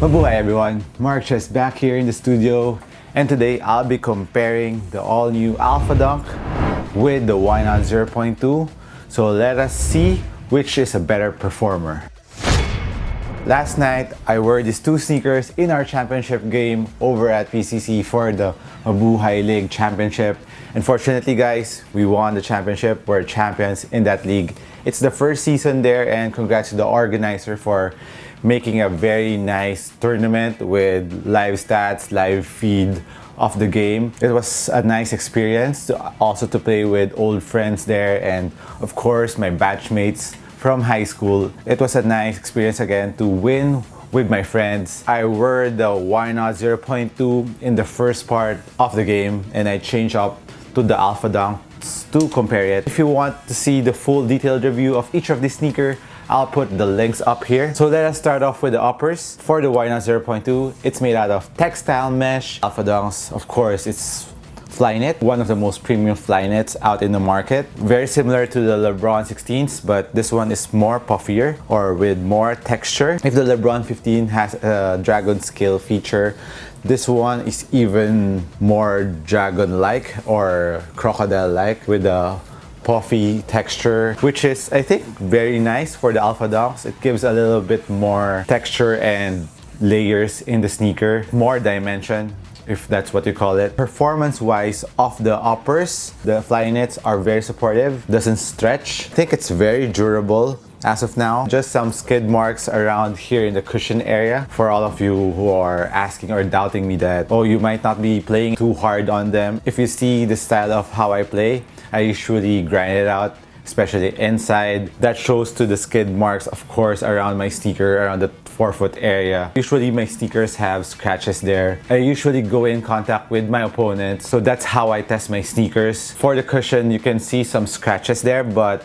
Mabuhay everyone, Mark just back here in the studio, and today I'll be comparing the all-new ALPHADUNK with the Why Not 0.2. So let us see which is a better performer. Last night, I wore these two sneakers in our championship game over at PCC for the Mabuhay League Championship. Unfortunately guys, we won the championship. We're champions in that league. It's the first season there, and congrats to the organizer for making a very nice tournament with live stats, live feed of the game. It was a nice experience also to play with old friends there, and of course my batchmates from high school. It was a nice experience again to win with my friends. I wore the Why Not 0.2 in the first part of the game, and I changed up to the ALPHADUNKs to compare it. If you want to see the full detailed review of each of these sneakers, I'll put the links up here. So let us start off with the uppers. For the Why Not 0.2, it's made out of textile mesh. ALPHADUNKs, of course, it's Flyknit, one of the most premium Flyknits out in the market. Very similar to the LeBron 16s, but this one is more puffier or with more texture. If the LeBron 15 has a dragon scale feature, this one is even more dragon-like or crocodile-like with a puffy texture, which is, I think, very nice for the ALPHADUNKs. It gives a little bit more texture and layers in the sneaker, more dimension, if that's what you call it. Performance-wise, of the uppers, the Flyknits are very supportive, doesn't stretch. I think it's very durable as of now. Just some skid marks around here in the cushion area. For all of you who are asking or doubting me that, oh, you might not be playing too hard on them. If you see the style of how I play, I usually grind it out, especially inside. That shows to the skid marks, of course, around my sneaker, around the forefoot area. Usually my sneakers have scratches there. I usually go in contact with my opponents, so that's how I test my sneakers. For the cushion, you can see some scratches there, but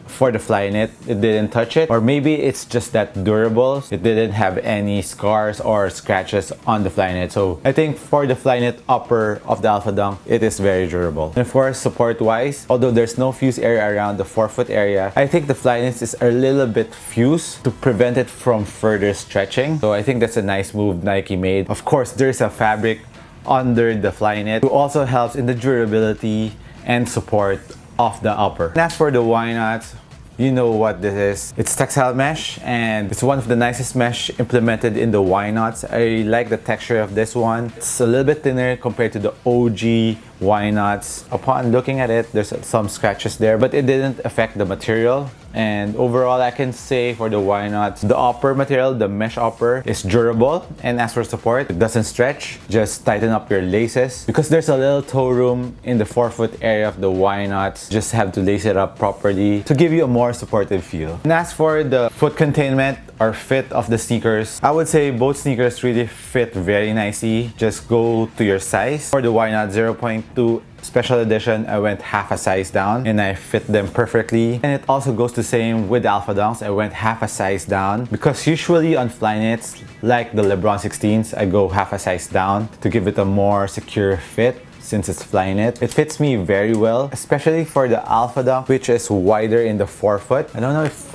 for the Flyknit, it didn't touch it. Or maybe it's just that durable. It didn't have any scars or scratches on the Flyknit. So I think for the Flyknit upper of the ALPHADUNK, it is very durable. And of course, support-wise, although there's no fuse area around the forefoot area, I think the Flyknit is a little bit fused to prevent it from further stretching. So I think that's a nice move Nike made. Of course, there's a fabric under the Flyknit, which also helps in the durability and support of the upper. And as for the Why Not, you know what this is. It's textile mesh, and it's one of the nicest mesh implemented in the Why Nots. I like the texture of this one. It's a little bit thinner compared to the OG Why Nots. Upon looking at it, there's some scratches there, but it didn't affect the material. And overall, I can say for the Why Nots, the upper material, the mesh upper, is durable. And as for support, it doesn't stretch. Just tighten up your laces. Because there's a little toe room in the forefoot area of the Why Nots, just have to lace it up properly to give you a more supportive feel. And as for the foot containment or fit of the sneakers, I would say both sneakers really fit very nicely. Just go to your size. For the Why Not 0.2 Special Edition, I went half a size down and I fit them perfectly. And it also goes the same with the ALPHADUNKs. I went half a size down because usually on Flyknits, like the LeBron 16s, I go half a size down to give it a more secure fit. Since it's Flyknit, it fits me very well, especially for the ALPHADUNK, which is wider in the forefoot. I don't know if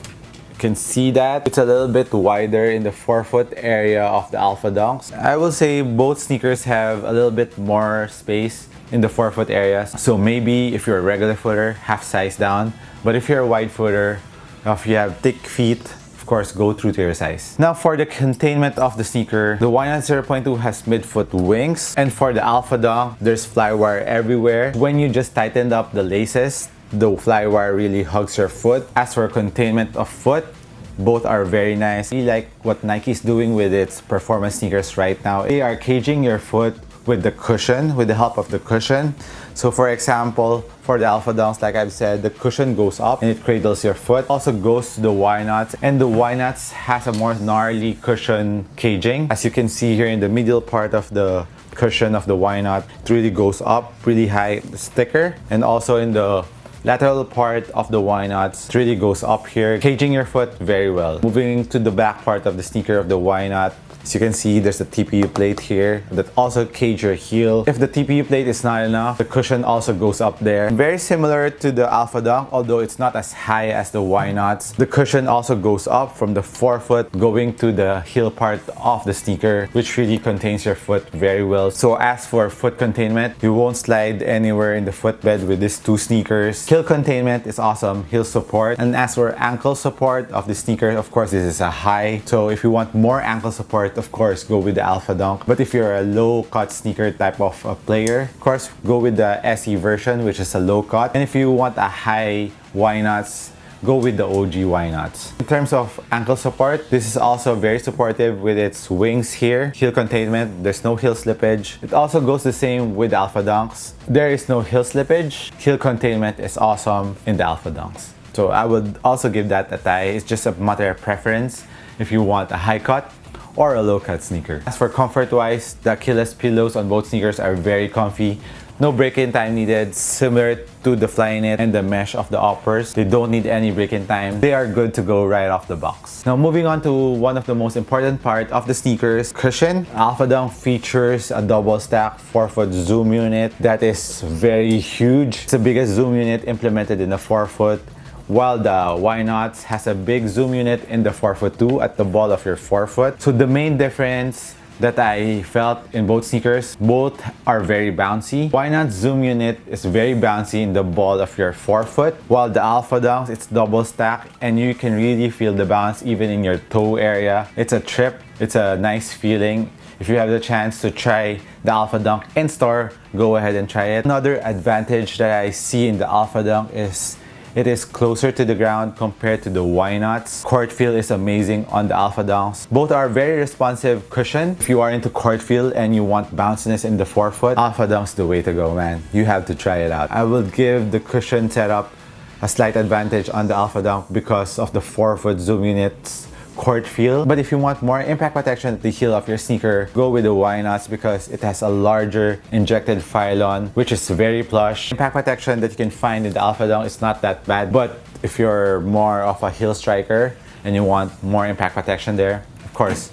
you can see that. It's a little bit wider in the forefoot area of the ALPHADUNKs. I will say both sneakers have a little bit more space in the forefoot area. So maybe if you're a regular footer, half size down. But if you're a wide footer, if you have thick feet, of course, go through to your size. Now for the containment of the sneaker, the Why Not 0.2 has midfoot wings. And for the ALPHADUNK, there's flywire everywhere. When you just tightened up the laces, the flywire really hugs your foot. As for containment of foot, both are very nice. I like what Nike is doing with its performance sneakers right now. They are caging your foot with the cushion, with the help of the cushion. So for example, for the ALPHADUNKs, like I've said, the cushion goes up and it cradles your foot. Also goes to the Why Nots, and the Why Nots has a more gnarly cushion caging. As you can see here in the middle part of the cushion of the Why Not, it really goes up really high, it's thicker. And also in the lateral part of the Y nuts really goes up here, caging your foot very well. Moving to the back part of the sneaker of the Y nut, as you can see, there's a TPU plate here that also cage your heel. If the TPU plate is not enough, the cushion also goes up there. Very similar to the ALPHADUNK, although it's not as high as the Y nuts. The cushion also goes up from the forefoot going to the heel part of the sneaker, which really contains your foot very well. So as for foot containment, you won't slide anywhere in the footbed with these two sneakers. Heel containment is awesome, heel support. And as for ankle support of the sneaker, of course, this is a high. So if you want more ankle support, of course, go with the ALPHADUNK. But if you're a low cut sneaker type of a player, of course, go with the SE version, which is a low cut. And if you want a high Y nuts, go with the OG Y nuts. In terms of ankle support, this is also very supportive with its wings here. Heel containment, there's no heel slippage. It also goes the same with ALPHADUNKs. There is no heel slippage. Heel containment is awesome in the ALPHADUNKs. So I would also give that a tie. It's just a matter of preference if you want a high cut or a low cut sneaker. As for comfort wise, the Achilles pillows on both sneakers are very comfy. No break-in time needed, similar to the Flyknit and the mesh of the uppers. They don't need any break-in time. They are good to go right off the box. Now moving on to one of the most important part of the sneakers, cushion. ALPHADUNK features a double stack 4-foot zoom unit that is very huge. It's the biggest zoom unit implemented in the 4-foot, while the Y nuts has a big zoom unit in the 4-foot too at the ball of your 4-foot. So the main difference that I felt in both sneakers, both are very bouncy. Y nuts zoom unit is very bouncy in the ball of your 4-foot, while the ALPHADUNK, it's double stack and you can really feel the bounce even in your toe area. It's a trip, it's a nice feeling. If you have the chance to try the ALPHADUNK in store, go ahead and try it. Another advantage that I see in the ALPHADUNK is it is closer to the ground compared to the Y nuts. Court feel is amazing on the ALPHADUNKs. Both are very responsive cushion. If you are into court feel and you want bounciness in the 4-foot, ALPHADUNK's the way to go, man. You have to try it out. I will give the cushion setup a slight advantage on the ALPHADUNK because of the 4-foot zoom units court feel. But if you want more impact protection at the heel of your sneaker, go with the Y nuts because it has a larger injected phylon, which is very plush. Impact protection that you can find in the ALPHADUNK is not that bad, but if you're more of a heel striker and you want more impact protection there, of course,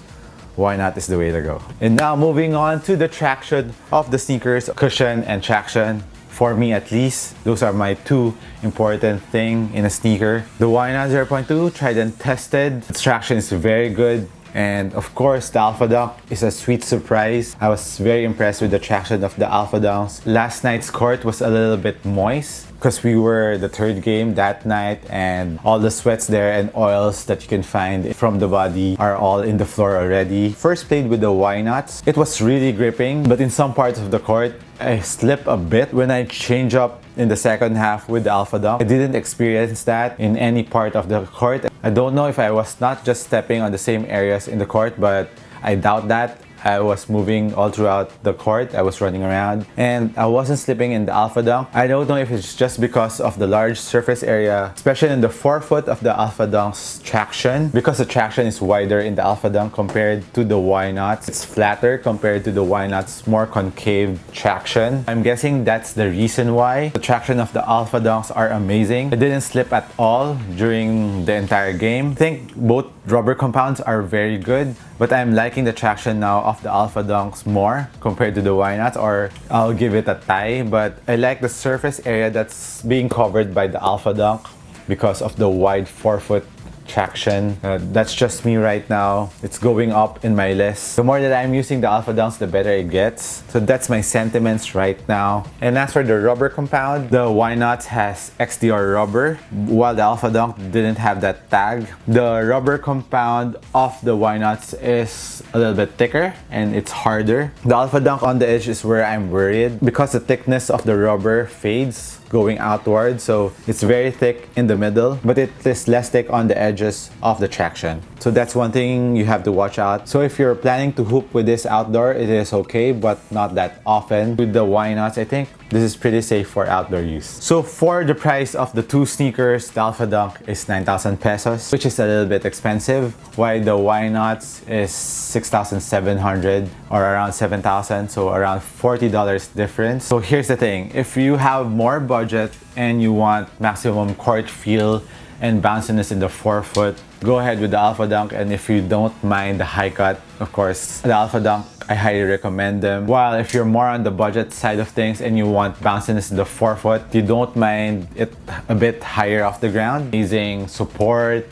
Y nut is the way to go. And now moving on to the traction of the sneakers, cushion and traction. For me at least, those are my two important things in a sneaker. The Y nut 0.2, tried and tested. Its traction is very good. And of course, the ALPHADUNK is a sweet surprise. I was very impressed with the traction of the ALPHADUNKs. Last night's court was a little bit moist because we were the third game that night and all the sweats there and oils that you can find from the body are all in the floor already. First played with the Y nuts. It was really gripping, but in some parts of the court, I slip a bit when I change up in the second half with the ALPHADUNK. I didn't experience that in any part of the court. I don't know if I was not just stepping on the same areas in the court, but I doubt that. I was moving all throughout the court. I was running around and I wasn't slipping in the ALPHADUNK. I don't know if it's just because of the large surface area, especially in the 4-foot of the ALPHADUNK's traction. Because the traction is wider in the ALPHADUNK compared to the Y nuts. It's flatter compared to the Y nuts, more concave traction. I'm guessing that's the reason why. The traction of the ALPHADUNKs are amazing. I didn't slip at all during the entire game. I think both rubber compounds are very good, but I'm liking the traction now of the ALPHADUNKs more compared to the Y nuts, or I'll give it a tie. But I like the surface area that's being covered by the ALPHADUNK because of the wide 4-foot traction. That's just me right now. It's going up in my list. The more that I'm using the ALPHADUNKs, the better it gets. So that's my sentiments right now. And as for the rubber compound, the Y nuts has XDR rubber, while the ALPHADUNK didn't have that tag. The rubber compound of the Y nuts is a little bit thicker and it's harder. The ALPHADUNK on the edge is where I'm worried because the thickness of the rubber fades going outward, so it's very thick in the middle, but it is less thick on the edges of the traction. So that's one thing you have to watch out. So if you're planning to hoop with this outdoor, it is okay, but not that often. With the Y nuts, I think this is pretty safe for outdoor use. So for the price of the two sneakers, the ALPHADUNK is 9,000 pesos, which is a little bit expensive, while the Why Nots is 6,700 or around 7,000, so around $40 difference. So here's the thing, if you have more budget and you want maximum court feel and bounciness in the forefoot, go ahead with the ALPHADUNK. And if you don't mind the high cut, of course, the ALPHADUNK, I highly recommend them. While if you're more on the budget side of things and you want bounciness in the forefoot, you don't mind it a bit higher off the ground, amazing support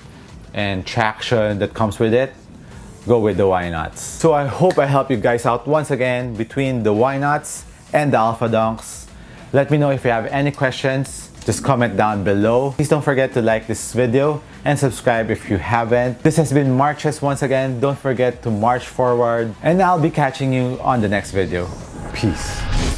and traction that comes with it, go with the Why Nots. So I hope I helped you guys out once again between the Why Nots and the ALPHADUNKs. Let me know if you have any questions. Just comment down below. Please don't forget to like this video and subscribe if you haven't. This has been Marches once again. Don't forget to march forward, and I'll be catching you on the next video. Peace.